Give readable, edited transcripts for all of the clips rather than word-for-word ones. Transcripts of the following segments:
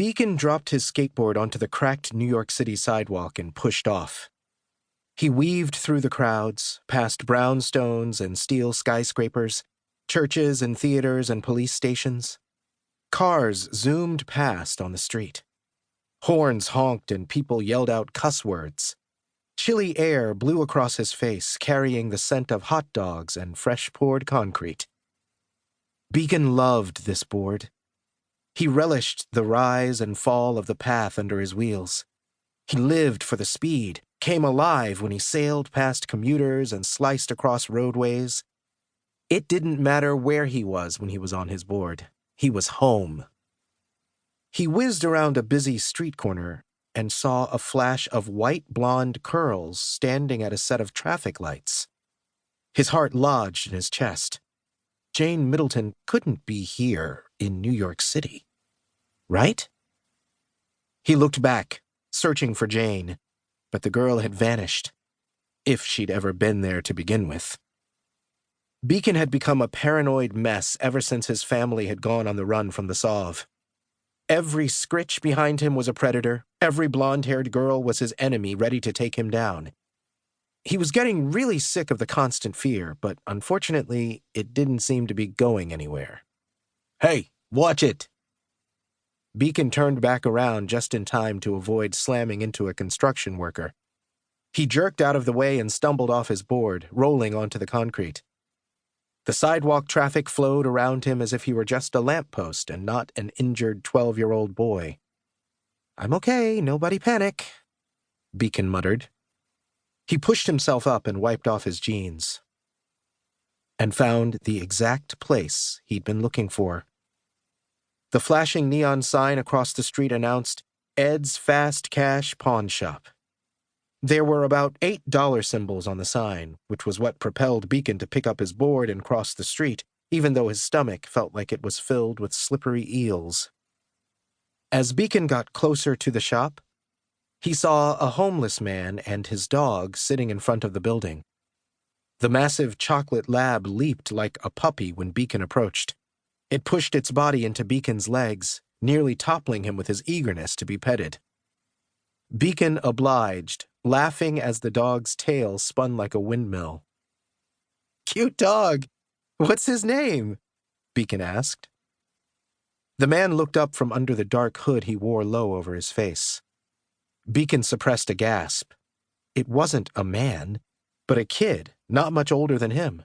Beacon dropped his skateboard onto the cracked New York City sidewalk and pushed off. He weaved through the crowds, past brownstones and steel skyscrapers, churches and theaters and police stations. Cars zoomed past on the street. Horns honked and people yelled out cuss words. Chilly air blew across his face, carrying the scent of hot dogs and fresh-poured concrete. Beacon loved this board. He relished the rise and fall of the path under his wheels. He lived for the speed, came alive when he sailed past commuters and sliced across roadways. It didn't matter where he was when he was on his board. He was home. He whizzed around a busy street corner and saw a flash of white blonde curls standing at a set of traffic lights. His heart lodged in his chest. Jane Middleton couldn't be here in New York City, right? He looked back, searching for Jane, but the girl had vanished, if she'd ever been there to begin with. Beacon had become a paranoid mess ever since his family had gone on the run from the Sov. Every scritch behind him was a predator. Every blonde-haired girl was his enemy, ready to take him down. He was getting really sick of the constant fear, but unfortunately, it didn't seem to be going anywhere. "Hey, watch it!" Beacon turned back around just in time to avoid slamming into a construction worker. He jerked out of the way and stumbled off his board, rolling onto the concrete. The sidewalk traffic flowed around him as if he were just a lamppost and not an injured 12-year-old boy. "I'm okay, nobody panic," Beacon muttered. He pushed himself up and wiped off his jeans, and found the exact place he'd been looking for. The flashing neon sign across the street announced Ed's Fast Cash Pawn Shop. There were about $8 symbols on the sign, which was what propelled Beacon to pick up his board and cross the street, even though his stomach felt like it was filled with slippery eels. As Beacon got closer to the shop, he saw a homeless man and his dog sitting in front of the building. The massive chocolate lab leaped like a puppy when Beacon approached. It pushed its body into Beacon's legs, nearly toppling him with his eagerness to be petted. Beacon obliged, laughing as the dog's tail spun like a windmill. "Cute dog! What's his name?" Beacon asked. The man looked up from under the dark hood he wore low over his face. Beacon suppressed a gasp. It wasn't a man, but a kid, not much older than him.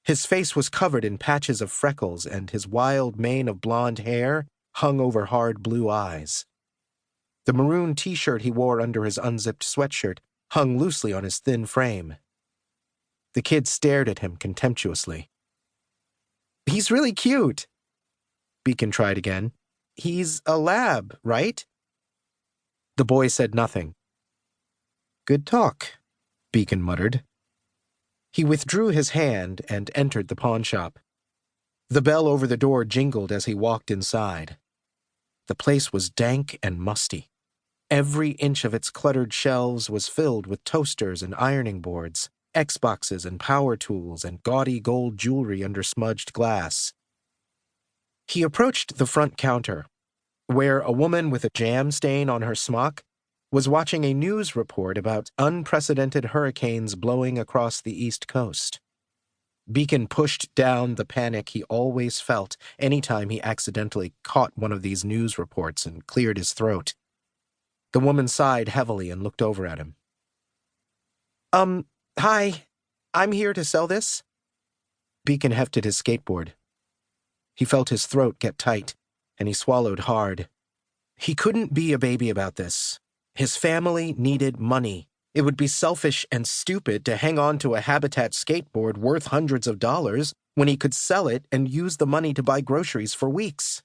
His face was covered in patches of freckles, and his wild mane of blonde hair hung over hard blue eyes. The maroon t-shirt he wore under his unzipped sweatshirt hung loosely on his thin frame. The kid stared at him contemptuously. "He's really cute." Beacon tried again. "He's a lab, right?" The boy said nothing. "Good talk," Beacon muttered. He withdrew his hand and entered the pawn shop. The bell over the door jingled as he walked inside. The place was dank and musty. Every inch of its cluttered shelves was filled with toasters and ironing boards, Xboxes and power tools and gaudy gold jewelry under smudged glass. He approached the front counter, where a woman with a jam stain on her smock was watching a news report about unprecedented hurricanes blowing across the East Coast. Beacon pushed down the panic he always felt anytime he accidentally caught one of these news reports and cleared his throat. The woman sighed heavily and looked over at him. Hi, I'm here to sell this." Beacon hefted his skateboard. He felt his throat get tight, and he swallowed hard. He couldn't be a baby about this. His family needed money. It would be selfish and stupid to hang on to a Habitat skateboard worth hundreds of dollars when he could sell it and use the money to buy groceries for weeks.